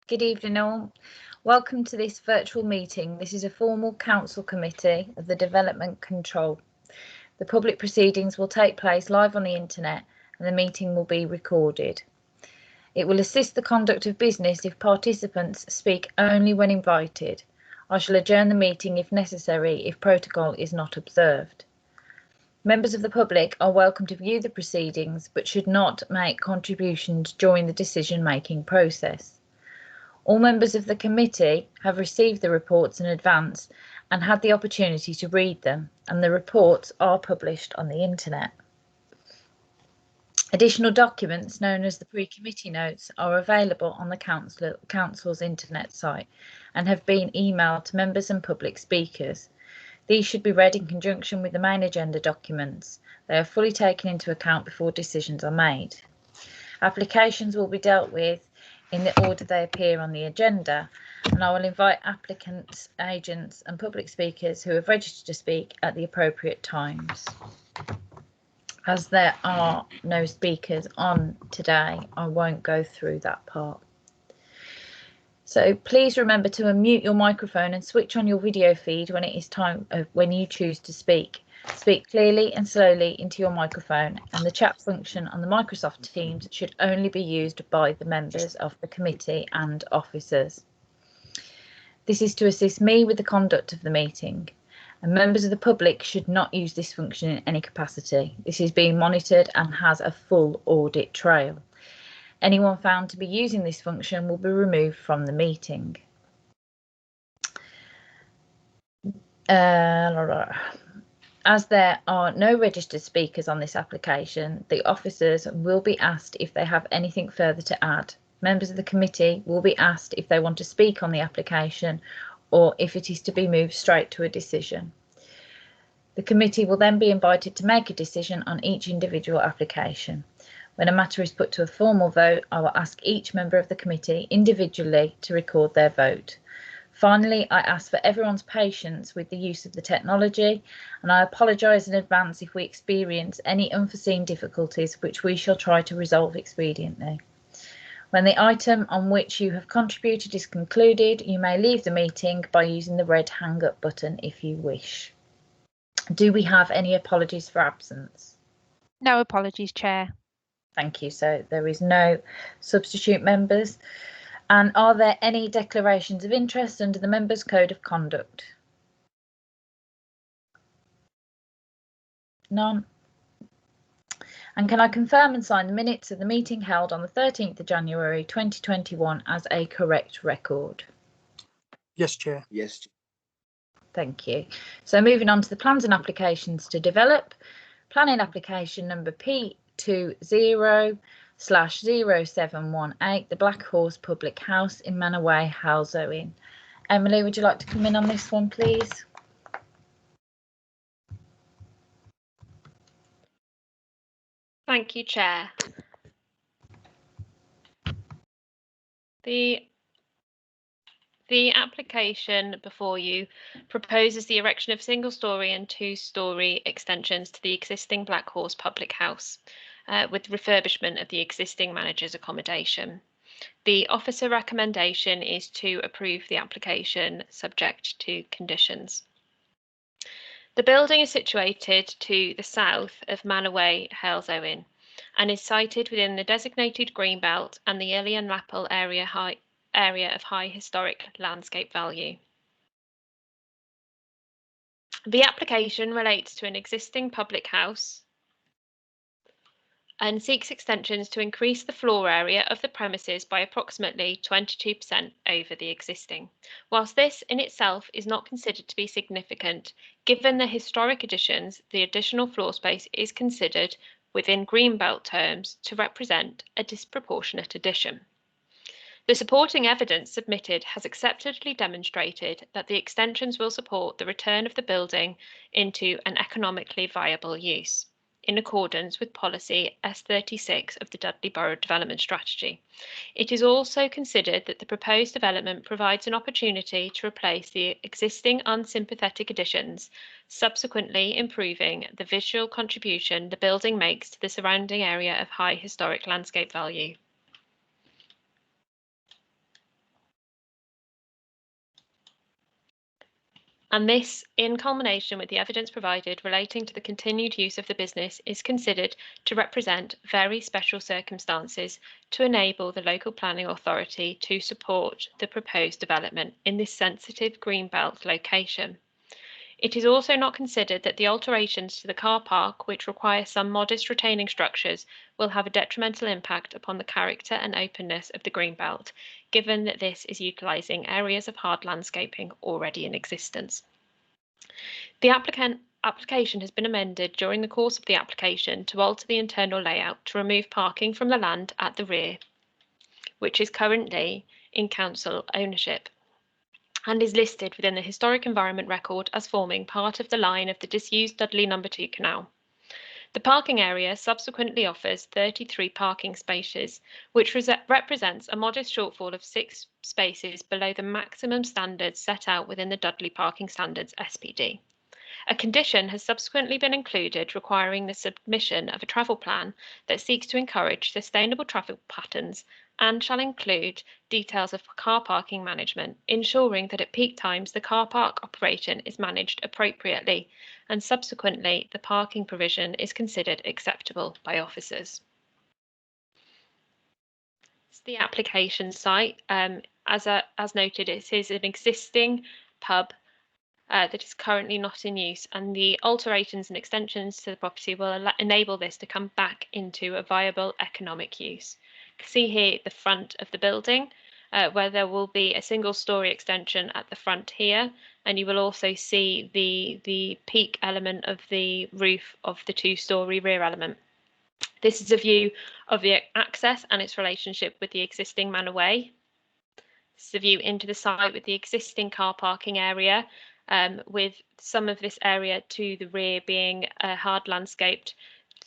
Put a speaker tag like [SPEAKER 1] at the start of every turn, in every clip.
[SPEAKER 1] Good evening all. Welcome to this virtual meeting. This is a formal council committee of the Development Control. The public proceedings will take place live on the internet and the meeting will be recorded. It will assist the conduct of business if participants speak only when invited. I shall adjourn the meeting if necessary if protocol is not observed. Members of the public are welcome to view the proceedings but should not make contributions during the decision-making process. All members of the committee have received the reports in advance and had the opportunity to read them, and the reports are published on the internet. Additional documents known as the pre-committee notes are available on the council's internet site and have been emailed to members and public speakers. These should be read in conjunction with the main agenda documents. They are fully taken into account before decisions are made. Applications will be dealt with in the order they appear on the agenda, and I will invite applicants, agents and public speakers who have registered to speak at the appropriate times. As there are no speakers on today, I won't go through that part. So please remember to unmute your microphone and switch on your video feed when it is time when you choose to speak. Speak clearly and slowly into your microphone, and the chat function on the Microsoft Teams should only be used by the members of the committee and officers. This is to assist me with the conduct of the meeting, and members of the public should not use this function in any capacity. This is being monitored and has a full audit trail. Anyone found to be using this function will be removed from the meeting. As there are no registered speakers on this application, the officers will be asked if they have anything further to add. Members of the committee will be asked if they want to speak on the application or if it is to be moved straight to a decision. The committee will then be invited to make a decision on each individual application. When a matter is put to a formal vote, I will ask each member of the committee individually to record their vote. Finally, I ask for everyone's patience with the use of the technology, and I apologise in advance if we experience any unforeseen difficulties, which we shall try to resolve expediently. When the item on which you have contributed is concluded, you may leave the meeting by using the red hang up button if you wish. Do we have any apologies for absence?
[SPEAKER 2] No apologies, Chair.
[SPEAKER 1] Thank you. So there is no substitute members. And are there any declarations of interest under the Members' Code of Conduct? None. And can I confirm and sign the minutes of the meeting held on the 13th of January 2021 as a correct record?
[SPEAKER 3] Yes, Chair.
[SPEAKER 4] Yes.
[SPEAKER 1] Thank you. So moving on to the plans and applications to develop. Planning application number P20/0718, the Black Horse Public House in Manor Way, Halsowen. Emily, would you like to come in on this one, please?
[SPEAKER 5] Thank you, Chair. The application before you proposes the erection of single-storey and two-storey extensions to the existing Black Horse Public House, with refurbishment of the existing manager's accommodation. The officer recommendation is to approve the application subject to conditions. The building is situated to the south of Manor Way, Halsowen, and is sited within the designated green belt and the Ilian Lapel area of high historic landscape value. The application relates to an existing public house and seeks extensions to increase the floor area of the premises by approximately 22% over the existing. Whilst this in itself is not considered to be significant, given the historic additions, the additional floor space is considered within Greenbelt terms to represent a disproportionate addition. The supporting evidence submitted has acceptably demonstrated that the extensions will support the return of the building into an economically viable use, in accordance with policy S36 of the Dudley Borough Development Strategy. It is also considered that the proposed development provides an opportunity to replace the existing unsympathetic additions, subsequently improving the visual contribution the building makes to the surrounding area of high historic landscape value. And this, in culmination with the evidence provided relating to the continued use of the business, is considered to represent very special circumstances to enable the local planning authority to support the proposed development in this sensitive greenbelt location. It is also not considered that the alterations to the car park, which require some modest retaining structures, will have a detrimental impact upon the character and openness of the greenbelt, given that this is utilising areas of hard landscaping already in existence. The application has been amended during the course of the application to alter the internal layout to remove parking from the land at the rear, which is currently in council ownership, and is listed within the Historic Environment Record as forming part of the line of the disused Dudley No. 2 Canal. The parking area subsequently offers 33 parking spaces, which represents a modest shortfall of 6 spaces below the maximum standards set out within the Dudley Parking Standards SPD. A condition has subsequently been included requiring the submission of a travel plan that seeks to encourage sustainable traffic patterns and shall include details of car parking management, ensuring that at peak times the car park operation is managed appropriately, and subsequently the parking provision is considered acceptable by officers. It's the application site. As noted, it is an existing pub that is currently not in use, and the alterations and extensions to the property will enable this to come back into a viable economic use. You can see here the front of the building, where there will be a single-storey extension at the front here, and you will also see the peak element of the roof of the 2-storey rear element. This is a view of the access and its relationship with the existing Manor Way. This is a view into the site with the existing car parking area, with some of this area to the rear being hard landscaped.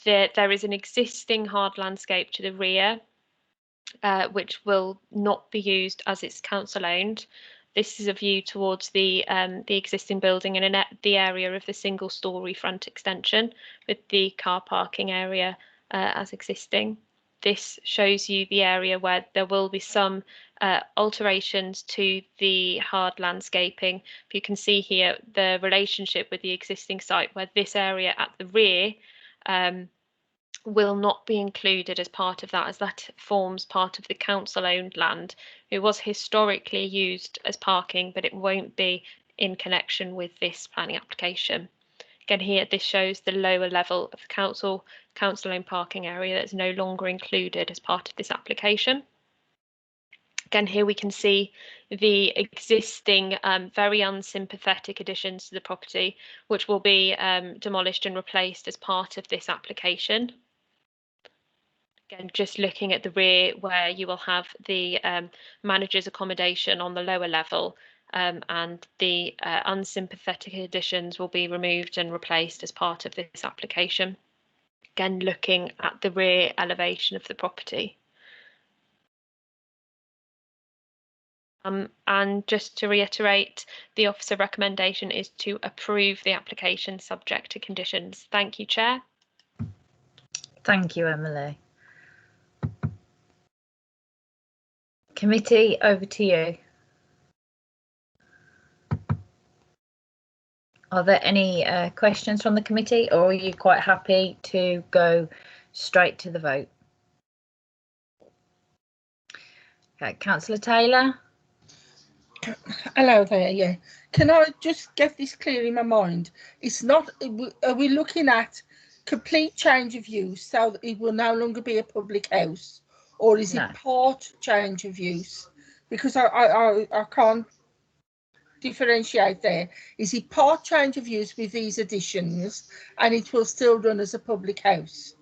[SPEAKER 5] There is an existing hard landscape to the rear, which will not be used as it's council owned. This is a view towards the existing building and the area of the single-storey front extension with the car parking area as existing. This shows you the area where there will be some alterations to the hard landscaping. You can see here the relationship with the existing site, where this area at the rear will not be included as part of that, as that forms part of the council-owned land. It was historically used as parking, but it won't be in connection with this planning application. Again, here this shows the lower level of the council-owned parking area that's no longer included as part of this application. Again, here we can see the existing very unsympathetic additions to the property, which will be demolished and replaced as part of this application. Again, just looking at the rear, where you will have the manager's accommodation on the lower level, and the unsympathetic additions will be removed and replaced as part of this application. Again, looking at the rear elevation of the property. And just to reiterate, the officer recommendation is to approve the application subject to conditions. Thank you, Chair.
[SPEAKER 1] Thank you, Emily. Committee, over to you. Are there any questions from the committee, or are you quite happy to go straight to the vote? Okay, Councillor Taylor.
[SPEAKER 4] Hello there, yeah. Can I just get this clear in my mind? It's not, are we looking at complete change of use so that it will no longer be a public house, or is it part change of use? Because I can't differentiate there. Is it part change of use with these additions and it will still run as a public house?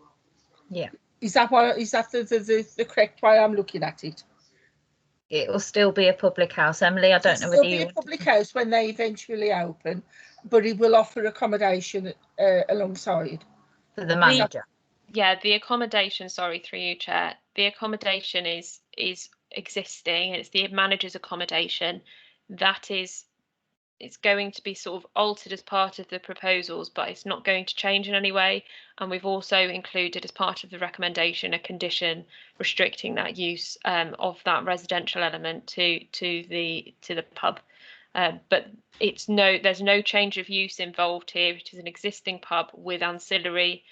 [SPEAKER 1] Yeah.
[SPEAKER 4] Is that the correct way I'm looking at it?
[SPEAKER 1] It will still be a public house, Emily. I don't know whether you.
[SPEAKER 4] It'll be a public house when they eventually open, but it will offer accommodation alongside.
[SPEAKER 1] For the manager.
[SPEAKER 5] The accommodation. Sorry, through you, Chair. The accommodation is existing. It's the manager's accommodation. That is, it's going to be sort of altered as part of the proposals, but it's not going to change in any way. And we've also included as part of the recommendation a condition restricting that use of that residential element to the pub. but there's no change of use involved here. It is an existing pub with ancillary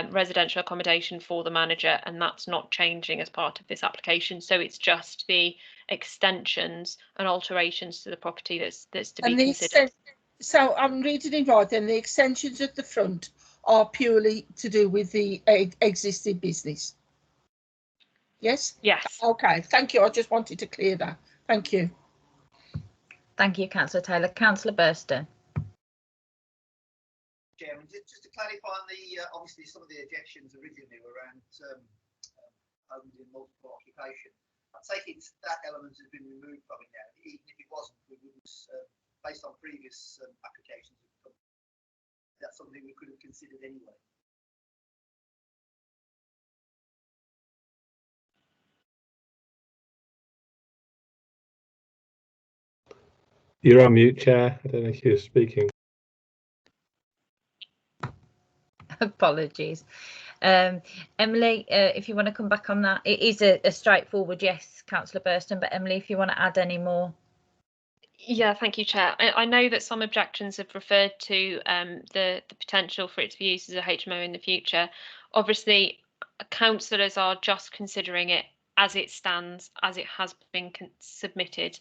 [SPEAKER 5] residential accommodation for the manager, and that's not changing as part of this application. So it's just the extensions and alterations to the property that's to be considered.
[SPEAKER 4] So I'm reading it right, then the extensions at the front are purely to do with the existing business. Yes?
[SPEAKER 5] Yes.
[SPEAKER 4] Okay, thank you. I just wanted to clear that. Thank you.
[SPEAKER 1] Thank you, Councillor Taylor. Councillor Burston.
[SPEAKER 6] Chairman, just to clarify on the obviously some of the objections originally were around homes in multiple occupation. I take it that element has been removed from it now. Even if it wasn't, we wouldn't, based on previous applications, that's something we could have considered anyway.
[SPEAKER 7] You're on mute, Chair. I don't know if you're speaking.
[SPEAKER 1] Apologies. Emily, if you want to come back on that, it is a straightforward yes, Councillor Burston, but Emily, if you want to add any more.
[SPEAKER 5] Yeah, thank you, Chair. I know that some objections have referred to the potential for it to be used as a HMO in the future. Obviously, councillors are just considering it as it stands, as it has been submitted.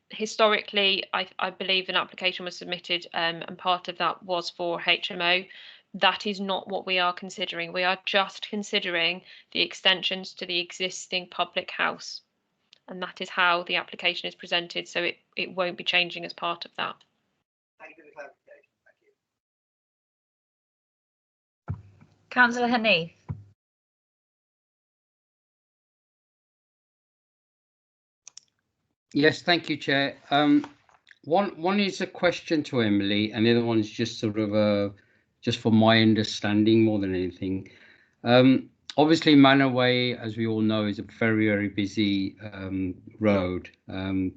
[SPEAKER 5] Historically, I believe an application was submitted and part of that was for HMO. That is not what we are considering. We are just considering the extensions to the existing public house. And that is how the application is presented, so it won't be changing as part of that.
[SPEAKER 6] Thank you for the clarification. Thank you.
[SPEAKER 1] Councillor Hanif.
[SPEAKER 8] Yes, thank you, Chair. One is a question to Emily, and the other one is just sort of just for my understanding more than anything. Obviously, Manor Way, as we all know, is a very, very busy road. Will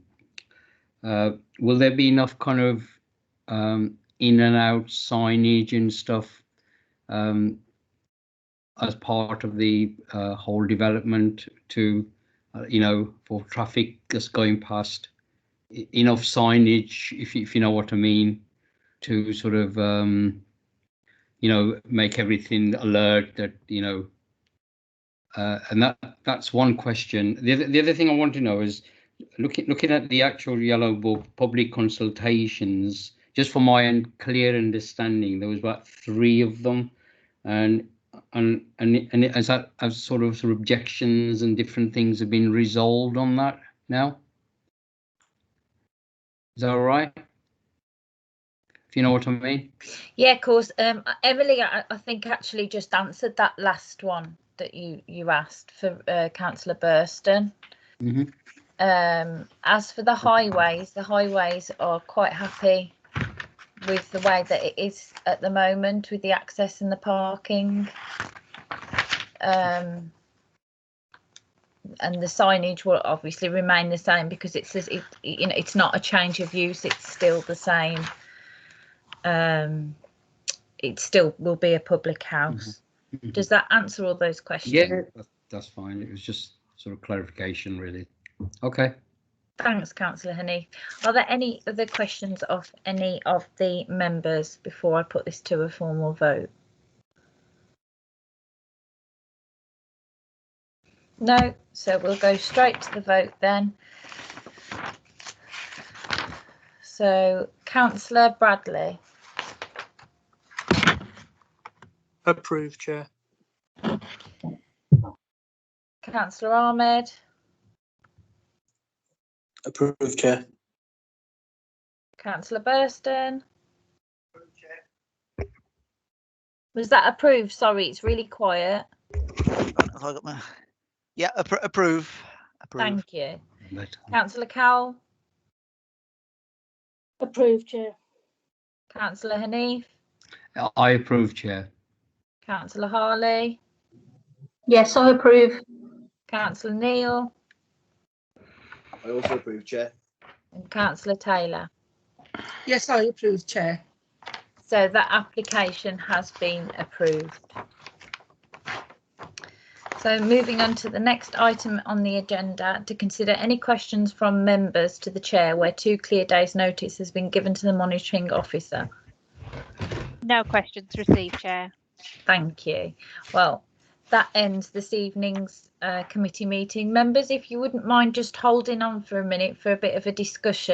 [SPEAKER 8] there be enough kind of in and out signage and stuff as part of the whole development to, for traffic that's going past? Enough signage, if you know what I mean, to sort of, make everything alert that, and that's one question. The other thing I want to know is looking at the actual Yellow Book public consultations, just for my clear understanding, there was about 3 of them, and as sort of objections and different things have been resolved on that now. Is that all right? If you know what I mean?
[SPEAKER 1] Yeah, of course. Emily, I think actually just answered that last one that you asked for Councillor Burston.
[SPEAKER 8] Mm-hmm.
[SPEAKER 1] As for the highways are quite happy with the way that it is at the moment with the access and the parking. And the signage will obviously remain the same because it's not a change of use, it's still the same. It still will be a public house. Mm-hmm. Does that answer all those questions?
[SPEAKER 8] Yeah, that's fine. It was just sort of clarification, really. Okay.
[SPEAKER 1] Thanks, Councillor Hanif. Are there any other questions of any of the members before I put this to a formal vote? No, so we'll go straight to the vote then. So, Councillor Bradley.
[SPEAKER 3] Approved, Chair.
[SPEAKER 1] Councillor Ahmed.
[SPEAKER 3] Approved, Chair.
[SPEAKER 1] Councillor Burston.
[SPEAKER 6] Approved, Chair.
[SPEAKER 1] Was that approved? Sorry, it's really quiet.
[SPEAKER 9] Yeah, approve.
[SPEAKER 1] Thank you. Councillor Cowell.
[SPEAKER 10] Approved, Chair.
[SPEAKER 1] Councillor Hanif.
[SPEAKER 8] I approve, Chair.
[SPEAKER 1] Councillor Harley.
[SPEAKER 10] Yes, I approve.
[SPEAKER 1] Councillor Neal.
[SPEAKER 11] I also approve, Chair.
[SPEAKER 1] And Councillor Taylor.
[SPEAKER 4] Yes, I approve, Chair.
[SPEAKER 1] So that application has been approved. So moving on to the next item on the agenda, to consider any questions from members to the chair where 2 clear days notice has been given to the monitoring officer.
[SPEAKER 2] No questions received, Chair.
[SPEAKER 1] Thank you. Well, that ends this evening's committee meeting. Members, if you wouldn't mind just holding on for a minute for a bit of a discussion.